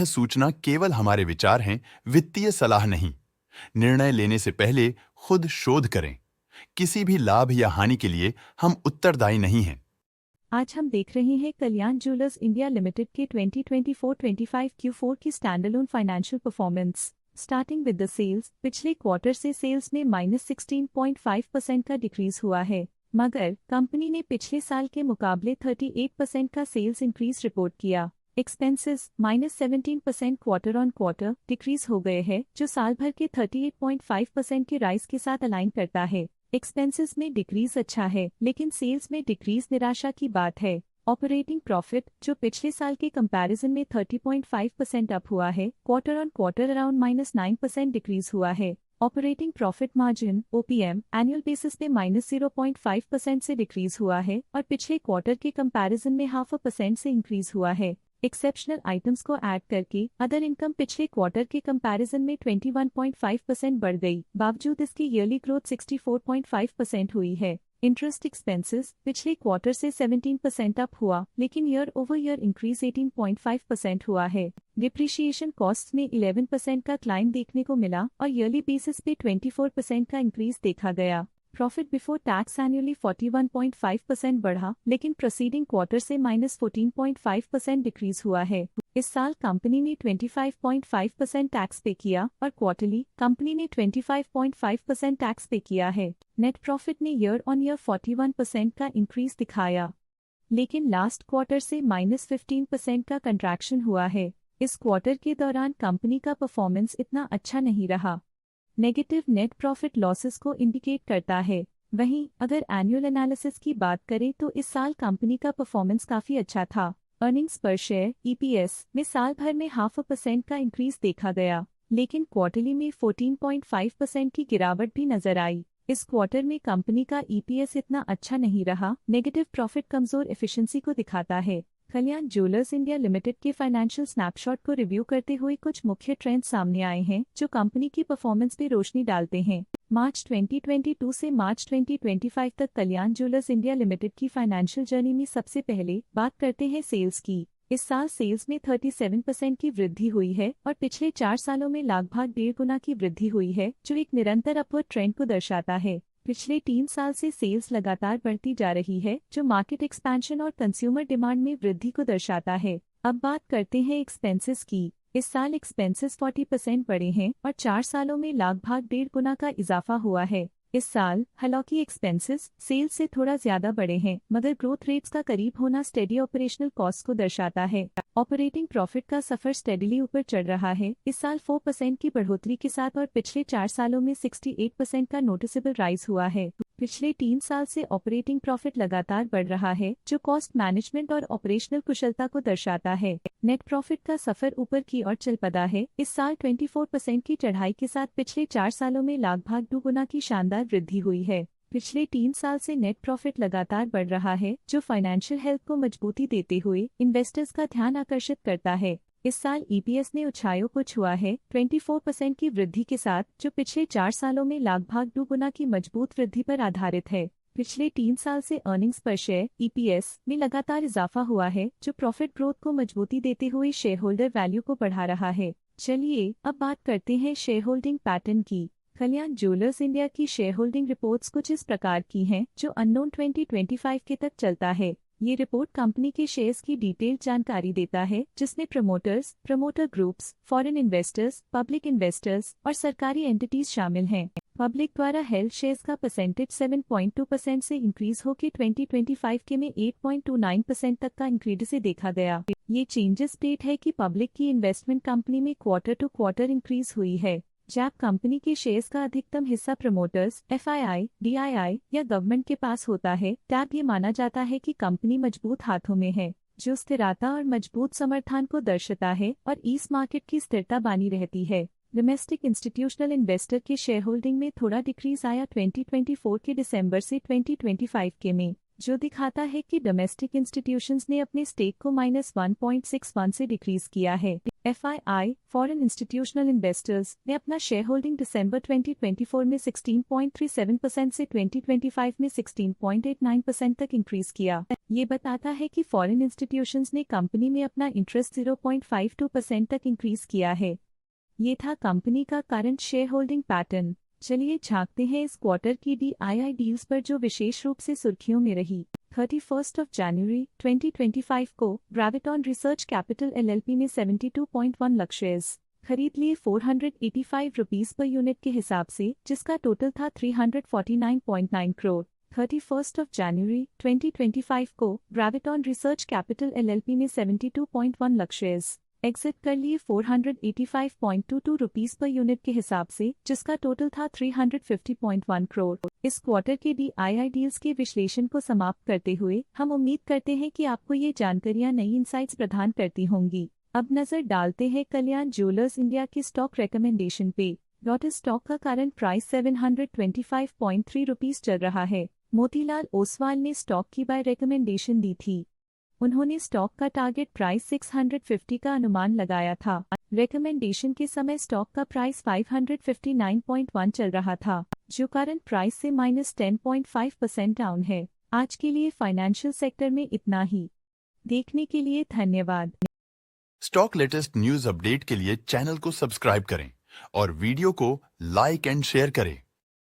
सूचना केवल हमारे विचार हैं, वित्तीय सलाह नहीं। निर्णय लेने से पहले खुद शोध करें। किसी भी लाभ या हानि के लिए हम उत्तरदायी नहीं हैं। आज हम देख रहे हैं कल्याण ज्वेलर्स इंडिया लिमिटेड के 2024-25 Q4 की standalone financial performance. Starting with the sales, पिछले क्वार्टर से सेल्स में -16.5% का डिक्रीज हुआ है, मगर कंपनी ने पिछले साल के मुकाबले 38% का सेल्स इंक्रीज रिपोर्ट किया। Expenses -17% quarter on quarter decrease हो गए हैं, जो साल भर के 38.5% के राइज के साथ अलाइन करता है। एक्सपेंसेस में डिक्रीज अच्छा है, लेकिन सेल्स में डिक्रीज निराशा की बात है। ऑपरेटिंग प्रॉफिट, जो पिछले साल के कंपैरिजन में 30.5% अप हुआ है, quarter on quarter around -9% decrease हुआ है। Operating profit margin (OPM) annual basis पे -0.5% से डिक्रीज हुआ है और पिछले क्वार्टर के कंपैरिजन में 0.5% से इंक्रीज हुआ है। एक्सेप्शनल आइटम्स को ऐड करके अदर इनकम पिछले क्वार्टर के कंपैरिजन में 21.5% बढ़ गई, बावजूद इसकी ईयरली ग्रोथ 64.5% हुई है। इंटरेस्ट एक्सपेंसेस पिछले क्वार्टर से 17% अप हुआ, लेकिन ईयर ओवर ईयर इंक्रीज 18.5% हुआ है। डिप्रिशिएशन कॉस्ट में 11% का क्लाइम देखने को मिला और ईयरली बेसिस पे 24% का इंक्रीज देखा गया। प्रॉफिट बिफोर टैक्स एनुअली 41.5% बढ़ा, लेकिन प्रोसीडिंग क्वार्टर से -14.5% डिक्रीज हुआ है। इस साल कंपनी ने 25.5% टैक्स पे किया और क्वार्टरली कंपनी ने 25.5% टैक्स पे किया है। नेट प्रॉफिट ने ईयर ऑन ईयर 41% का इंक्रीज दिखाया, लेकिन लास्ट क्वार्टर से -15% का कंट्रैक्शन हुआ है। इस क्वार्टर के दौरान कंपनी का परफॉर्मेंस इतना अच्छा नहीं रहा। नेगेटिव नेट प्रॉफिट लॉसेस को इंडिकेट करता है। वहीं अगर एनुअल एनालिसिस की बात करें तो इस साल कंपनी का परफॉर्मेंस काफी अच्छा था। अर्निंग्स पर शेयर (EPS) में साल भर में 0.5% का इंक्रीज देखा गया, लेकिन क्वार्टरली में 14.5% की गिरावट भी नजर आई। इस क्वार्टर में कंपनी का EPS इतना अच्छा नहीं रहा। नेगेटिव प्रॉफिट कमजोर एफिशिएंसी को दिखाता है। कल्याण ज्वेलर्स इंडिया लिमिटेड के फाइनेंशियल स्नैपशॉट को रिव्यू करते हुए कुछ मुख्य ट्रेंड्स सामने आए हैं जो कंपनी की परफॉर्मेंस पे रोशनी डालते हैं। मार्च 2022 से मार्च 2025 तक कल्याण ज्वेलर्स इंडिया लिमिटेड की फाइनेंशियल जर्नी में सबसे पहले बात करते हैं सेल्स की। इस साल सेल्स में 37% की वृद्धि हुई है और पिछले 4 सालों में लगभग 1.5 गुना की वृद्धि हुई है, जो एक निरंतर अपवर्ड ट्रेंड को दर्शाता है। पिछले 3 साल से सेल्स लगातार बढ़ती जा रही है, जो मार्केट एक्सपेंशन और कंज्यूमर डिमांड में वृद्धि को दर्शाता है। अब बात करते हैं एक्सपेंसेस की। इस साल एक्सपेंसेस 40% बढ़े हैं और 4 सालों में लगभग 1.5 गुना का इजाफा हुआ है। इस साल हालांकि एक्सपेंसेस सेल्स से थोड़ा ज्यादा बढ़े हैं, मगर ग्रोथ रेट्स का करीब होना स्टेडी ऑपरेशनल कॉस्ट को दर्शाता है। ऑपरेटिंग प्रॉफिट का सफर स्टेडीली ऊपर चढ़ रहा है, इस साल 4% की बढ़ोतरी के साथ और पिछले 4 सालों में 68% का नोटिसेबल राइज हुआ है। पिछले 3 साल से ऑपरेटिंग प्रॉफिट लगातार बढ़ रहा है, जो कॉस्ट मैनेजमेंट और ऑपरेशनल कुशलता को दर्शाता है। नेट प्रॉफिट का सफर ऊपर की ओर चल पड़ा है, इस साल 24% की चढ़ाई के साथ पिछले 4 सालों में लगभग 2 गुना की शानदार वृद्धि हुई है। पिछले 3 साल से नेट प्रॉफिट लगातार बढ़ रहा है, जो फाइनेंशियल हेल्थ को मजबूती देते हुए इन्वेस्टर्स का ध्यान आकर्षित करता है। इस साल EPS ने ऊंचाइयों को छुआ है 24% की वृद्धि के साथ, जो पिछले 4 सालों में लगभग 2 गुना की मजबूत वृद्धि पर आधारित है। पिछले 3 साल से अर्निंग्स पर शेयर (EPS) में लगातार इजाफा हुआ है, जो प्रॉफिट ग्रोथ को मजबूती देते हुए शेयर होल्डर वैल्यू को बढ़ा रहा है। चलिए अब बात करते हैं शेयर होल्डिंग पैटर्न की। कल्याण ज्वेलर्स इंडिया की शेयर होल्डिंग रिपोर्ट्स कुछ इस प्रकार की हैं, जो अननोन 2025 के तक चलता है। ये रिपोर्ट कंपनी के शेयर्स की डिटेल्ड जानकारी देता है, जिसमें promoters, promoter groups, foreign investors, public investors और सरकारी एंटिटीज शामिल हैं। पब्लिक द्वारा हेल्ड शेयर्स का परसेंटेज 7.2% से इंक्रीज होकर 2025 के में 8.29% तक का इंक्रीज से देखा गया। ये चेंजेस स्टेट है कि पब्लिक की इन्वेस्टमेंट कंपनी में क्वार्टर टू क्वार्टर इंक्रीज हुई है। जब कंपनी के शेयर्स का अधिकतम हिस्सा प्रमोटर्स, FII, DII या गवर्नमेंट के पास होता है, तब ये माना जाता है कि कंपनी मजबूत हाथों में है, जो स्थिरता और मजबूत समर्थन को दर्शाता है और इस मार्केट की स्थिरता बनी रहती है। डोमेस्टिक इंस्टीट्यूशनल इन्वेस्टर के शेयर होल्डिंग में थोड़ा डिक्रीज आया 2024 के दिसंबर से 2025 के में, जो दिखाता है कि डोमेस्टिक इंस्टीट्यूशंस ने अपने स्टेक को -1.61 से डिक्रीज किया है। FII, फॉरेन इंस्टीट्यूशनल इन्वेस्टर्स ने अपना शेयर होल्डिंग दिसंबर 2024 में 16.37% से 2025 में 16.89% तक इंक्रीज किया। ये बताता है कि फॉरेन इंस्टीट्यूशंस ने कंपनी में अपना इंटरेस्ट 0.52% तक इंक्रीज किया है। ये था कंपनी का करंट शेयर होल्डिंग पैटर्न। चलिए झांकते हैं इस क्वार्टर की DII डील्स पर जो विशेष रूप से सुर्खियों में रही। 31 जनवरी 2025 को ग्रेविटॉन रिसर्च कैपिटल LLP ने 72.1 लाख शेयर्स खरीद लिए 485 रुपीस पर यूनिट के हिसाब से, जिसका टोटल था 349.9 करोड़। 31 जनवरी 2025 को ग्रेविटॉन रिसर्च कैपिटल LLP ने 72.1 लाख शेयर्स एग्जिट कर लिए 485.22 रुपीस पर यूनिट के हिसाब से, जिसका टोटल था 350.1 करोड़। इस क्वार्टर के DII डील्स के विश्लेषण को समाप्त करते हुए हम उम्मीद करते हैं कि आपको ये जानकारियां नई इंसाइट्स प्रदान करती होंगी। अब नजर डालते हैं कल्याण ज्वेलर्स इंडिया की स्टॉक रिकमेंडेशन पे। लॉटस स्टॉक का करंट प्राइस 725.3 रुपीस चल रहा है। मोतीलाल ओसवाल ने स्टॉक की बाय रिकमेंडेशन दी थी। उन्होंने स्टॉक का टारगेट प्राइस 650 का अनुमान लगाया था। रिकमेंडेशन के समय स्टॉक का प्राइस 559.1 चल रहा था, जो करंट प्राइस से -10.5% डाउन है। आज के लिए फाइनेंशियल सेक्टर में इतना ही। देखने के लिए धन्यवाद। स्टॉक लेटेस्ट न्यूज अपडेट के लिए चैनल को सब्सक्राइब करें और वीडियो को लाइक एंड शेयर करें।